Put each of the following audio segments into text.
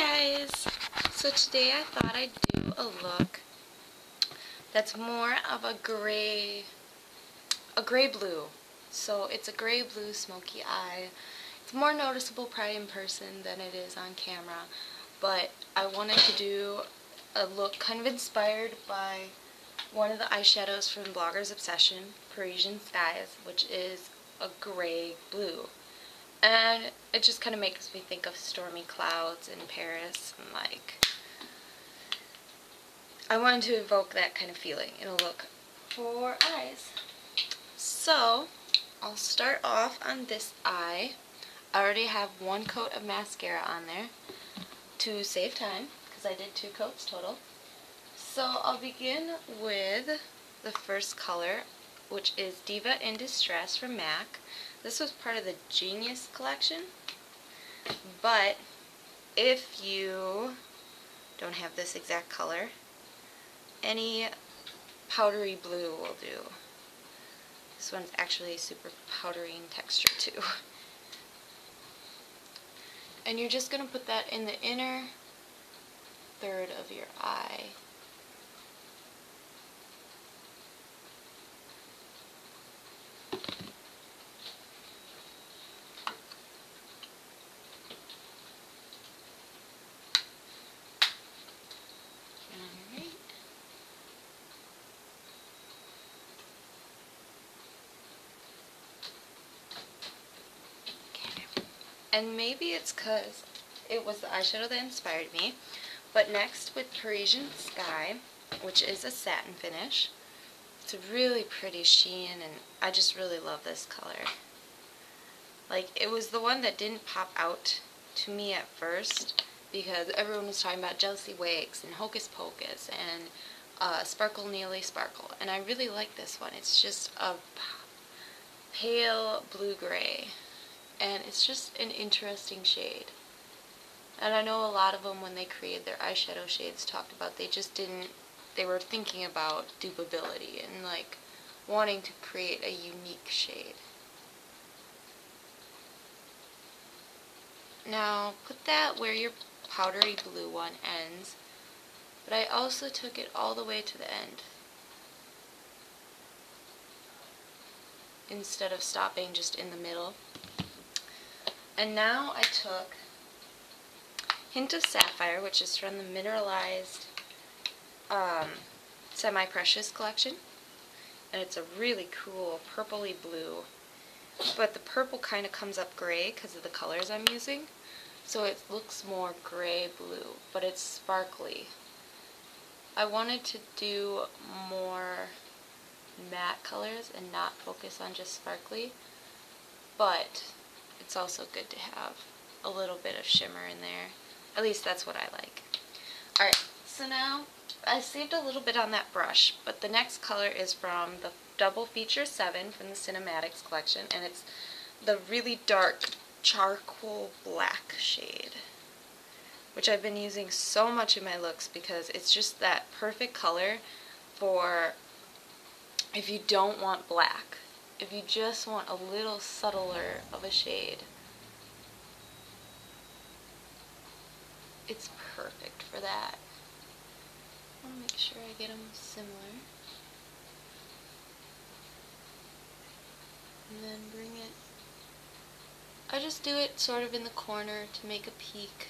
guys! So today I thought I'd do a look that's more of a gray blue. So it's a gray blue smoky eye. It's more noticeable probably in person than it is on camera, but I wanted to do a look kind of inspired by one of the eyeshadows from Blogger's Obsession, Parisian Skies, which is a gray blue. And it just kind of makes me think of stormy clouds in Paris, and like, I wanted to evoke that kind of feeling in a look for eyes. So, I'll start off on this eye. I already have one coat of mascara on there to save time, because I did 2 coats total. So I'll begin with the first color, which is Diva in Distress from MAC. This was part of the Genius collection, but if you don't have this exact color, any powdery blue will do. This one's actually super powdery in texture too. And you're just going to put that in the inner third of your eye. And maybe it's because it was the eyeshadow that inspired me. But next with Parisian Sky, which is a satin finish. It's a really pretty sheen, and I just really love this color. Like, it was the one that didn't pop out to me at first, because everyone was talking about Jealousy Wakes and Hocus Pocus and Sparkle Nearly Sparkle. And I really like this one. It's just a pale blue-gray. And it's just an interesting shade. And I know a lot of them, when they created their eyeshadow shades, talked about they were thinking about dupability and like wanting to create a unique shade. Now put that where your powdery blue one ends, but I also took it all the way to the end, instead of stopping just in the middle. And now I took Hint of Sapphire, which is from the mineralized Semi-Precious collection. And it's a really cool purpley blue. But the purple kind of comes up gray because of the colors I'm using. So it looks more gray-blue, but it's sparkly. I wanted to do more matte colors and not focus on just sparkly. But it's also good to have a little bit of shimmer in there. At least that's what I like. Alright, so now I saved a little bit on that brush, but the next color is from the Double Feature 7 from the Cinematics collection, and it's the really dark charcoal black shade, which I've been using so much in my looks because it's just that perfect color for if you don't want black. If you just want a little subtler of a shade, it's perfect for that. I want to make sure I get them similar. And then bring it, I just do it sort of in the corner to make a peak,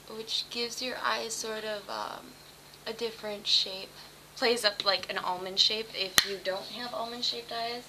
which gives your eyes sort of a different shape. Plays up like an almond shape if you don't have almond shaped eyes,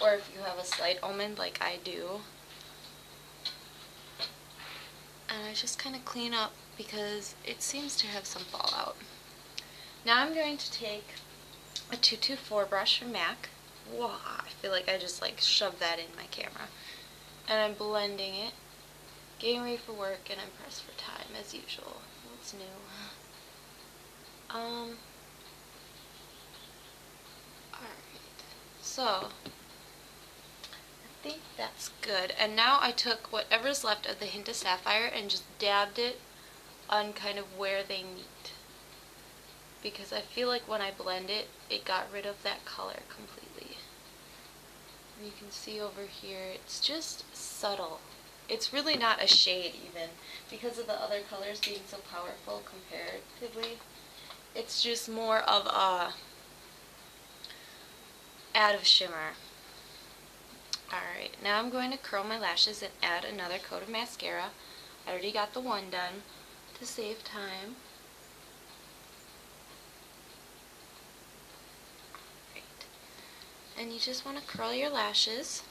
or if you have a slight almond like I do. And I just kind of clean up because it seems to have some fallout. Now I'm going to take a 224 brush from MAC. Whoa, I feel like I just like shoved that in my camera. And I'm blending it, getting ready for work, and I'm pressed for time as usual. What's new? So, I think that's good. And now I took whatever's left of the Hint of Sapphire and just dabbed it on kind of where they meet. Because I feel like when I blend it, it got rid of that color completely. And you can see over here, it's just subtle. It's really not a shade even, because of the other colors being so powerful comparatively. It's just more of a add of shimmer. Alright, now I'm going to curl my lashes and add another coat of mascara. I already got the one done to save time. Right. And you just want to curl your lashes.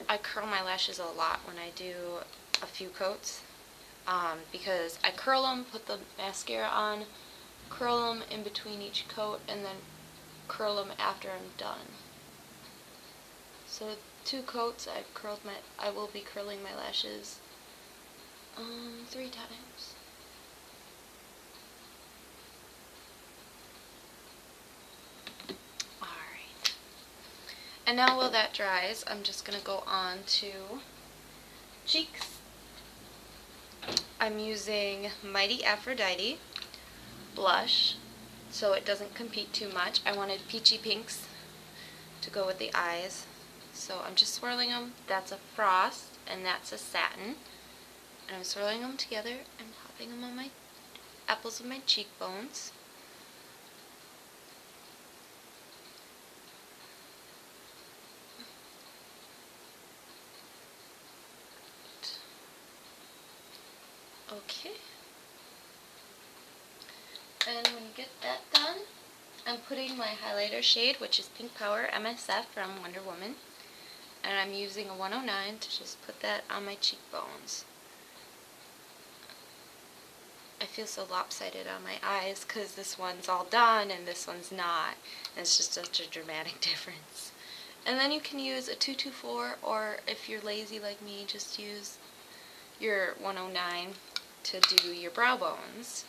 I curl my lashes a lot when I do a few coats, because I curl them, put the mascara on, curl them in between each coat, and then curl them after I'm done. So 2 coats, I will be curling my lashes 3 times. Alright. And now while that dries, I'm just going to go on to cheeks. I'm using Mighty Aphrodite blush, so it doesn't compete too much. I wanted peachy pinks to go with the eyes. So I'm just swirling them. That's a frost and that's a satin. And I'm swirling them together and popping them on my apples of my cheekbones. Okay. And when you get that done, I'm putting my highlighter shade, which is Pink Power MSF from Wonder Woman. And I'm using a 109 to just put that on my cheekbones. I feel so lopsided on my eyes because this one's all done and this one's not. And it's just such a dramatic difference. And then you can use a 224, or if you're lazy like me, just use your 109 to do your brow bones.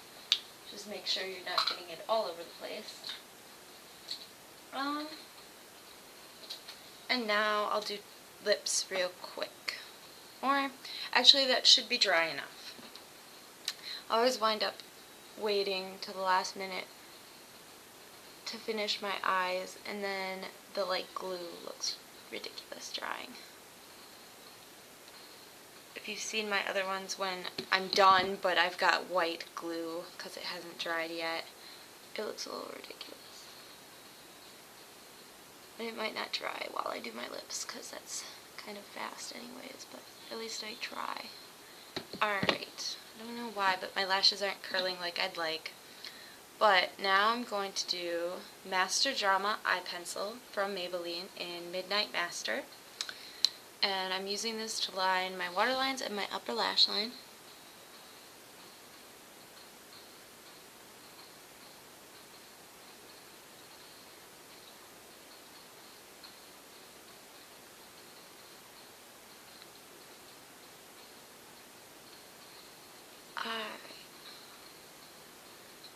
Just make sure you're not getting it all over the place. And now I'll do lips real quick. Or, actually that should be dry enough. I always wind up waiting till the last minute to finish my eyes, and then the light glue looks ridiculous drying. If you've seen my other ones when I'm done, but I've got white glue because it hasn't dried yet, it looks a little ridiculous. And it might not dry while I do my lips because that's kind of fast anyways, but at least I try. Alright, I don't know why, but my lashes aren't curling like I'd like. But now I'm going to do Masterdrama eye pencil from Maybelline in Midnight Master. And I'm using this to line my waterlines and my upper lash line.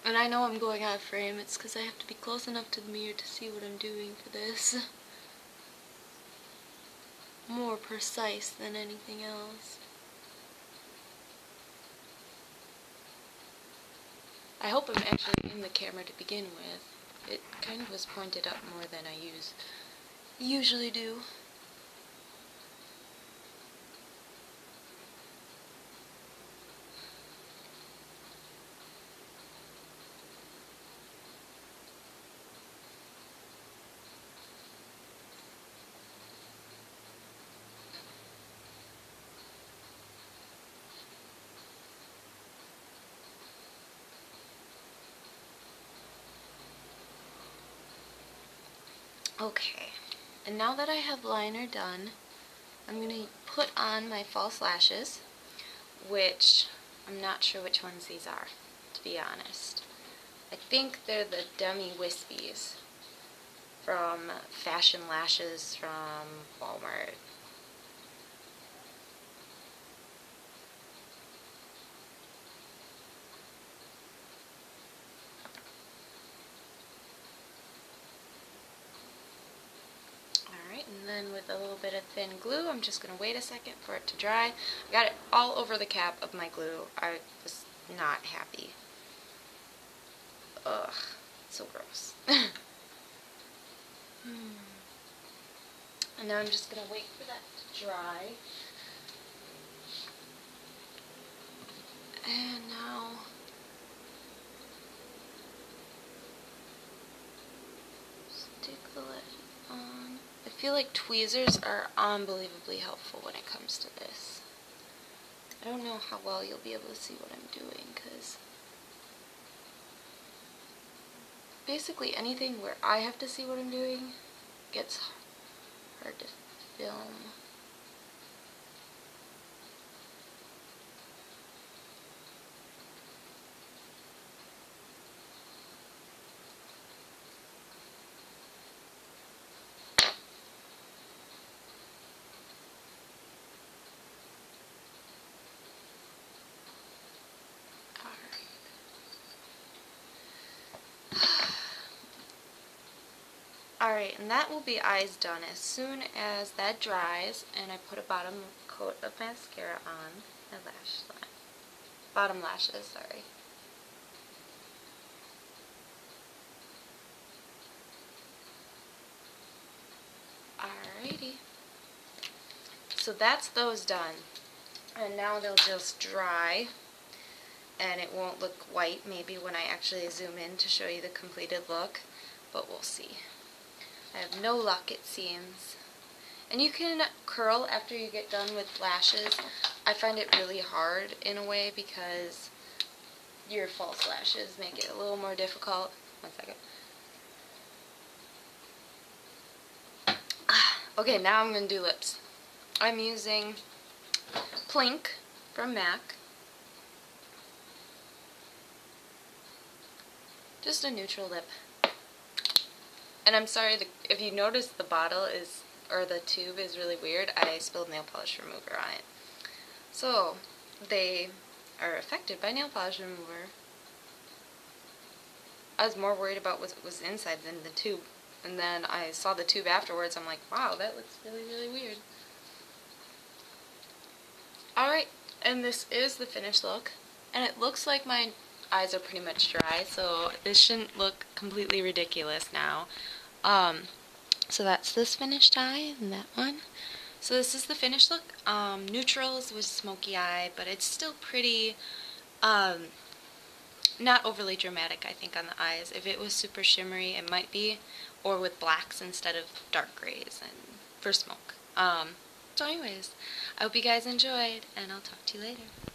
And I know I'm going out of frame, it's because I have to be close enough to the mirror to see what I'm doing for this. More precise than anything else. I hope I'm actually in the camera to begin with. It kind of was pointed up more than I usually do. Okay, and now that I have liner done, I'm going to put on my false lashes, which I'm not sure which ones these are, to be honest. I think they're the Demi whispies from Fashion Lashes from Walmart. And then with a little bit of thin glue, I'm just going to wait a second for it to dry. I got it all over the cap of my glue. I was not happy. Ugh, so gross. And now I'm just going to wait for that to dry. And now stick the lid on. I feel like tweezers are unbelievably helpful when it comes to this. I don't know how well you'll be able to see what I'm doing, because basically anything where I have to see what I'm doing gets hard to film. Alright, and that will be eyes done as soon as that dries and I put a bottom coat of mascara on my lash line. Bottom lashes, sorry. Alrighty. So that's those done. And now they'll just dry and it won't look white maybe when I actually zoom in to show you the completed look, but we'll see. I have no luck, it seems. And you can curl after you get done with lashes. I find it really hard in a way because your false lashes make it a little more difficult. One second. Okay, now I'm going to do lips. I'm using Plink from MAC. Just a neutral lip. And I'm sorry if you notice the bottle is, or the tube is really weird, I spilled nail polish remover on it. So, they are affected by nail polish remover. I was more worried about what was inside than the tube. And then I saw the tube afterwards, I'm like, wow, that looks really, really weird. Alright, and this is the finished look. And it looks like my eyes are pretty much dry, so this shouldn't look completely ridiculous now. So that's this finished eye and that one. So this is the finished look. Neutrals with smoky eye, but it's still pretty, not overly dramatic, I think, on the eyes. If it was super shimmery, it might be, or with blacks instead of dark grays and for smoke. So anyways, I hope you guys enjoyed, and I'll talk to you later.